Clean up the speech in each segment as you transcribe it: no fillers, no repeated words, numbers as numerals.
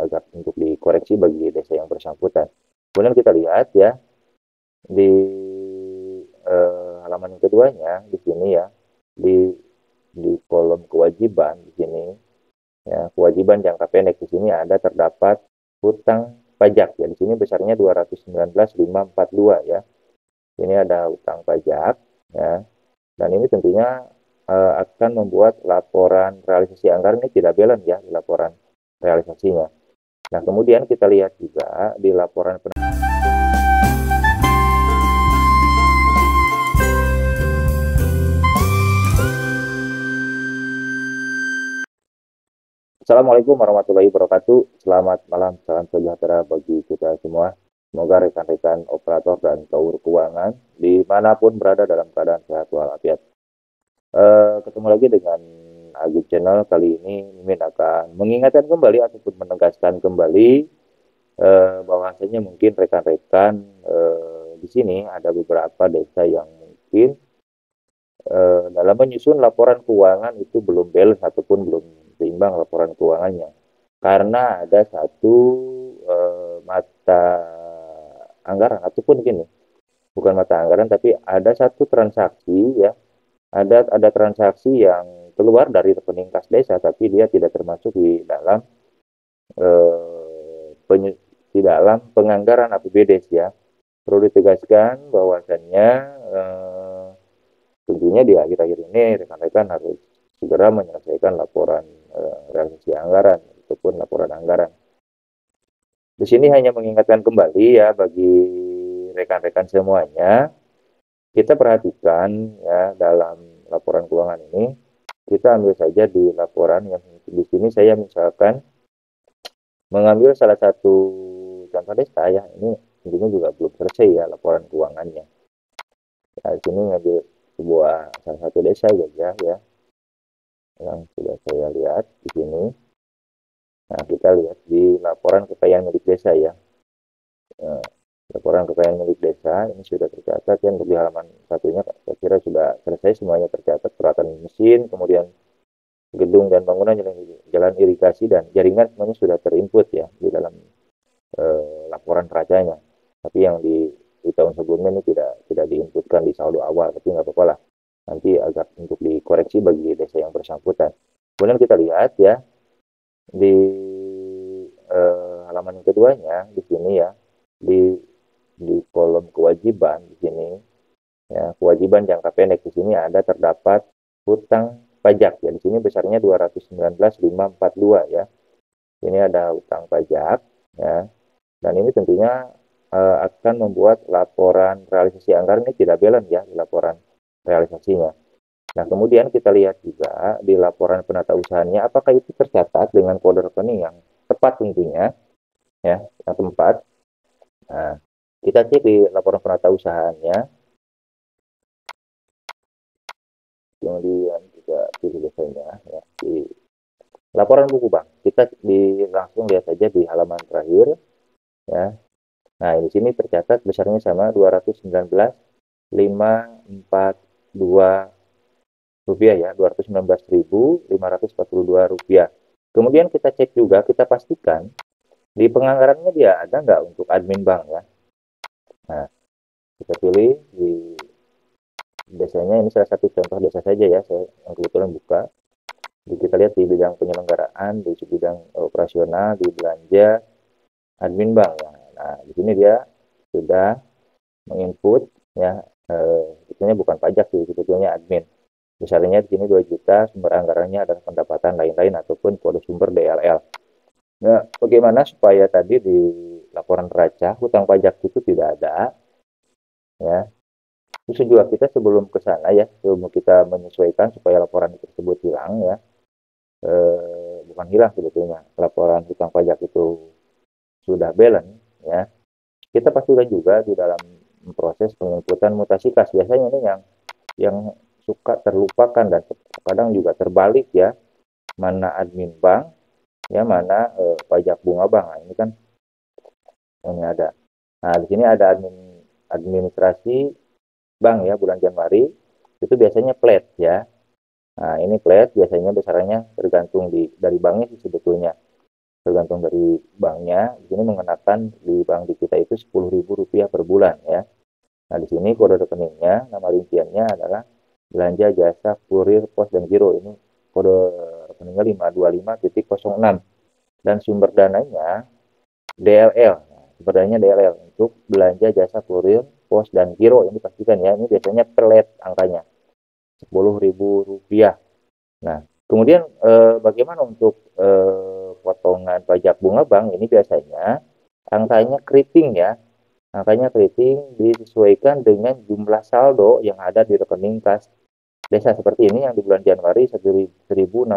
agar untuk dikoreksi bagi desa yang bersangkutan. Kemudian kita lihat ya di halaman yang keduanya di sini ya, di kolom kewajiban di sini ya, kewajiban jangka pendek di sini ada terdapat hutang pajak ya, di sini besarnya 219.542 ya. Ini ada hutang pajak ya, dan ini tentunya akan membuat laporan realisasi anggaran ini tidak balance ya di laporan realisasinya. Nah, kemudian kita lihat juga di laporan Assalamualaikum warahmatullahi wabarakatuh. Selamat malam, salam sejahtera bagi kita semua. Semoga rekan-rekan operator dan kaur keuangan dimanapun berada dalam keadaan sehat walafiat. Ketemu lagi dengan Agib Channel. Kali ini Mimin akan mengingatkan kembali ataupun menegaskan kembali bahwasanya mungkin rekan-rekan di sini ada beberapa desa yang mungkin dalam menyusun laporan keuangan itu belum balance ataupun belum seimbang laporan keuangannya, karena ada satu mata anggaran ataupun gini, bukan mata anggaran tapi ada satu transaksi ya, ada transaksi yang keluar dari rekening kas desa tapi dia tidak termasuk di dalam di dalam penganggaran APBD ya. Perlu ditegaskan bahwasannya tentunya di akhir-akhir ini rekan-rekan harus segera menyelesaikan laporan realisasi anggaran ataupun laporan anggaran. Di sini hanya mengingatkan kembali ya bagi rekan-rekan semuanya, kita perhatikan ya dalam laporan keuangan ini, kita ambil saja di laporan yang di sini saya misalkan mengambil salah satu contoh desa ya, ini tentunya juga belum selesai ya laporan keuangannya. Ya, di sini ngambil sebuah salah satu desa saja ya, yang sudah saya lihat di sini. Nah, kita lihat di laporan kekayaan milik desa ya. Laporan kekayaan milik desa ini sudah tercatat ya, untuk di halaman satunya saya kira sudah selesai semuanya tercatat, peralatan mesin, kemudian gedung dan bangunan, jalan irigasi dan jaringan semuanya sudah terinput ya di dalam laporan neracanya. Tapi yang di tahun sebelumnya ini tidak diinputkan di saldo awal, tapi nggak apa-apa lah. Nanti agar untuk dikoreksi bagi desa yang bersangkutan. Kemudian kita lihat ya di halaman yang keduanya di sini ya, di kolom kewajiban di sini ya, kewajiban jangka pendek di sini ada terdapat hutang pajak ya, di sini besarnya 219.542 ya. Ini ada hutang pajak ya, dan ini tentunya akan membuat laporan realisasi anggaran ini tidak balance ya di laporan realisasinya. Nah, kemudian kita lihat juga di laporan penata usahanya apakah itu tercatat dengan kode rekening yang tepat tentunya ya, yang tepat. Nah, kita cek di laporan penata usahanya, kemudian kita pilih biasanya ya di laporan buku bank, kita langsung lihat saja di halaman terakhir ya. Nah, di sini tercatat besarnya sama 219.542 rupiah ya, 219.542 rupiah. Kemudian kita cek juga, kita pastikan di penganggarannya dia ada nggak untuk admin bank ya. Nah, kita pilih di desanya, ini salah satu contoh desa saja ya, saya yang kebetulan buka. Jadi kita lihat di bidang penyelenggaraan, di bidang operasional, di belanja, admin bank ya. Nah, di sini dia sudah menginput ya, sebetulnya bukan pajak sih, sebetulnya admin. Misalnya di sini 2 juta, sumber anggarannya adalah pendapatan lain-lain ataupun kode sumber DLL. Nah, bagaimana supaya tadi di laporan neraca hutang pajak itu tidak ada ya. Terus juga kita sebelum ke sana ya, sebelum kita menyesuaikan supaya laporan tersebut hilang ya, bukan hilang sebetulnya, laporan hutang pajak itu sudah balance ya, kita pastikan juga di dalam proses penginputan mutasi kas, biasanya ini yang suka terlupakan dan kadang juga terbalik ya, mana admin bank ya, mana pajak bunga bank. Nah, ini kan ini ada. Nah, di sini ada administrasi bank ya, bulan Januari itu biasanya flat ya. Nah, ini flat biasanya besarannya tergantung dari banknya sih sebetulnya. tergantung dari banknya. Di sini mengenakan di bank di kita itu Rp10.000 per bulan ya. Nah, di sini kode rekeningnya, nama rinciannya adalah belanja jasa kurir pos dan giro. Ini kode rekeningnya 525.06 dan sumber dananya DLL. Nah, sumber dananya DLL untuk belanja jasa kurir pos dan giro. Ini pastikan ya, ini biasanya pelet angkanya Rp10.000. Nah, kemudian bagaimana untuk potongan pajak bunga bank? Ini biasanya angkanya keriting ya. Angkanya keriting disesuaikan dengan jumlah saldo yang ada di rekening kas desa seperti ini yang di bulan Januari Rp1.646.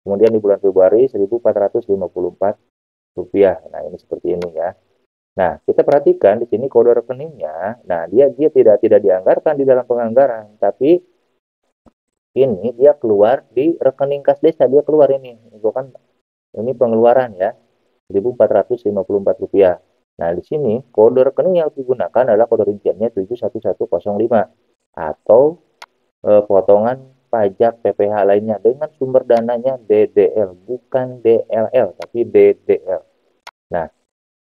Kemudian di bulan Februari Rp1.454. Nah, ini seperti ini ya. Nah, kita perhatikan di sini kode rekeningnya. Nah, dia tidak dianggarkan di dalam penganggaran, tapi ini dia keluar di rekening kas desa, dia keluar ini. Itu kan ini pengeluaran ya. Rp1.454. Nah, di sini kode rekening yang digunakan adalah kode rinciannya 71105 atau potongan pajak PPh lainnya dengan sumber dananya DDL, bukan DLL tapi DDL. Nah,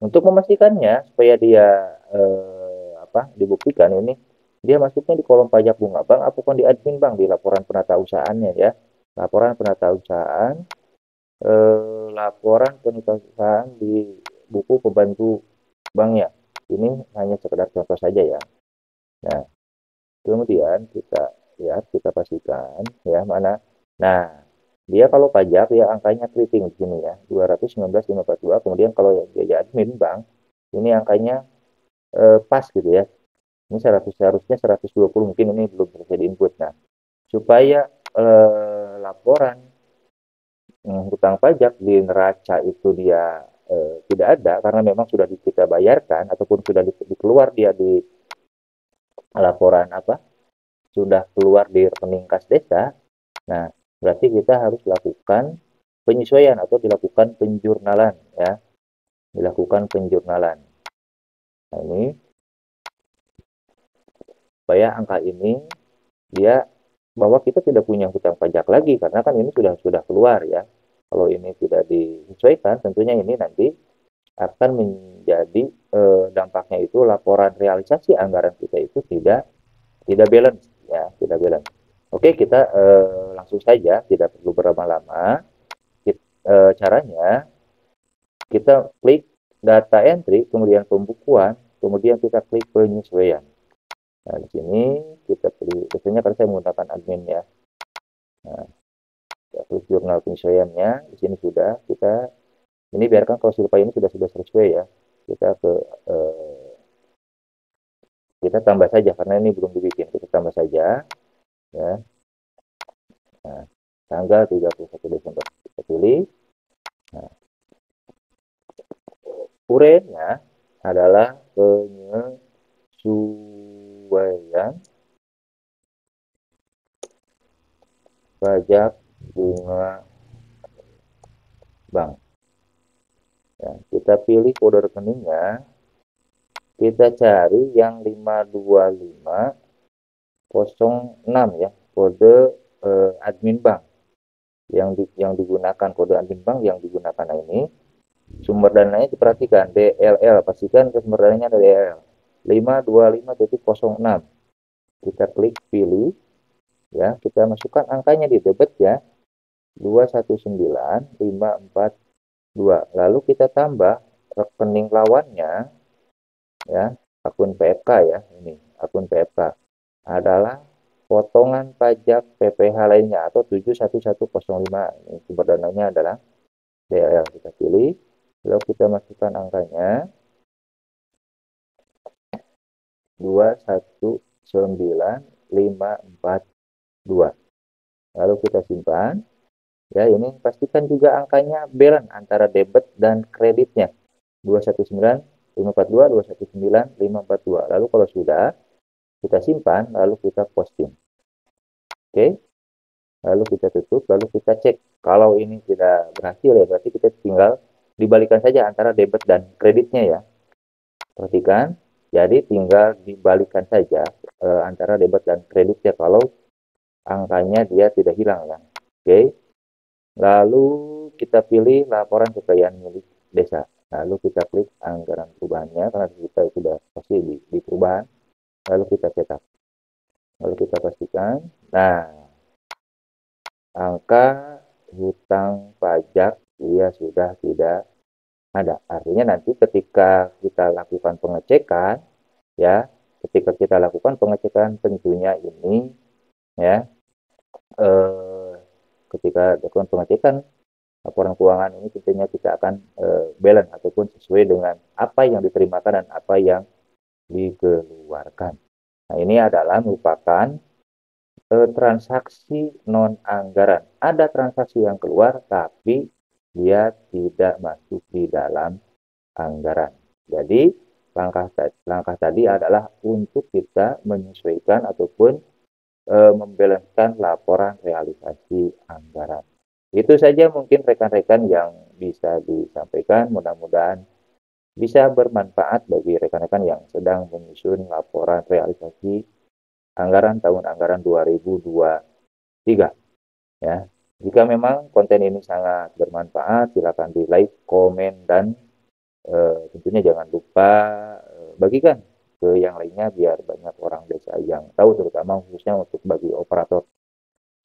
untuk memastikannya supaya dia dibuktikan ini dia masuknya di kolom pajak bunga bank ataupun di admin bank di laporan penata usahaannya ya. Laporan penata usahaan laporan pengusahaan di buku pembantu banknya. Ini hanya sekedar contoh saja ya. Nah, kemudian kita lihat, kita pastikan ya mana. Nah, dia kalau pajak ya angkanya keriting di sini ya, 219.542. Kemudian kalau biaya admin bank ini angkanya pas gitu ya. Ini seharusnya 120, mungkin ini belum selesai diinput. Nah, supaya laporan hutang pajak di neraca itu dia tidak ada karena memang sudah kita bayarkan ataupun sudah dikeluar dia di laporan sudah keluar di rekening kas desa. Nah, berarti kita harus lakukan penyesuaian atau dilakukan penjurnalan ya, dilakukan penjurnalan. Nah, ini supaya angka ini dia bahwa kita tidak punya hutang pajak lagi karena kan ini sudah keluar ya. Kalau ini tidak disesuaikan, tentunya ini nanti akan menjadi dampaknya itu laporan realisasi anggaran kita itu tidak balance ya, tidak balance. Oke, kita langsung saja, tidak perlu berlama-lama. Caranya kita klik data entry, kemudian pembukuan, kemudian kita klik penyesuaian. Nah, di sini kita pilih, biasanya kan saya menggunakan admin ya. Nah, kita klik jurnal penyesuaiannya, di sini sudah kita ini biarkan kalau silpa ini sudah sesuai ya. Kita ke kita tambah saja karena ini belum dibikin, kita tambah saja ya. Nah, tanggal 31 Desember kita pilih. Nah, uraiannya adalah penyesuaian pajak bunga bank. Ya, kita pilih kode rekeningnya, kita cari yang 52506 ya, kode admin bank yang digunakan, kode admin bank yang digunakan. Nah, ini sumber dananya diperhatikan DLL, pastikan sumber dananya ada DLL 525.06. Kita klik pilih ya, kita masukkan angkanya di debit ya 219542. Lalu kita tambah rekening lawannya ya, akun PFK ya, ini akun PFK adalah potongan pajak PPh lainnya atau 71105. Ini sumber dananya adalah DLL. Kita pilih, lalu kita masukkan angkanya 219542. Lalu kita simpan. Ya, ini pastikan juga angkanya balance antara debit dan kreditnya. 219542, 219542. Lalu kalau sudah, kita simpan, lalu kita posting. Oke. Lalu kita tutup, lalu kita cek. Kalau ini tidak berhasil ya, berarti kita tinggal dibalikan saja antara debit dan kreditnya ya. Perhatikan, jadi tinggal dibalikan saja antara debit dan kreditnya kalau angkanya dia tidak hilang ya. Oke. Lalu kita pilih laporan kekayaan milik desa. Lalu kita klik anggaran perubahannya karena kita sudah pasti di perubahan. Lalu kita cetak. Lalu kita pastikan. Nah, angka hutang pajak dia sudah tidak ada. Artinya nanti ketika kita lakukan pengecekan, ya, ketika kita lakukan pengecekan tentunya ini, ya, eh, ketika lakukan pengecekan laporan keuangan ini tentunya kita akan balance ataupun sesuai dengan apa yang diterimakan dan apa yang dikeluarkan. Nah, ini adalah merupakan transaksi non anggaran. Ada transaksi yang keluar tapi dia tidak masuk di dalam anggaran. Jadi langkah tadi adalah untuk kita menyesuaikan ataupun membalancekan laporan realisasi anggaran. Itu saja mungkin rekan-rekan yang bisa disampaikan. Mudah-mudahan bisa bermanfaat bagi rekan-rekan yang sedang menyusun laporan realisasi anggaran tahun anggaran 2023. Ya. Jika memang konten ini sangat bermanfaat, silakan di-like, komen, dan tentunya jangan lupa bagikan ke yang lainnya biar banyak orang desa yang tahu, terutama khususnya untuk bagi operator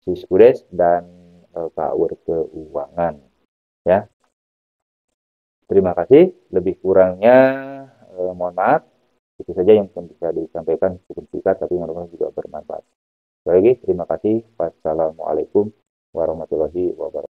Siskudes dan KUR keuangan. Ya, terima kasih. Lebih kurangnya mohon maaf. Itu saja yang bisa disampaikan, cukup singkat tapi mudah-mudahan juga bermanfaat. Baik, terima kasih. Wassalamualaikum warahmatullahi wabarakatuh.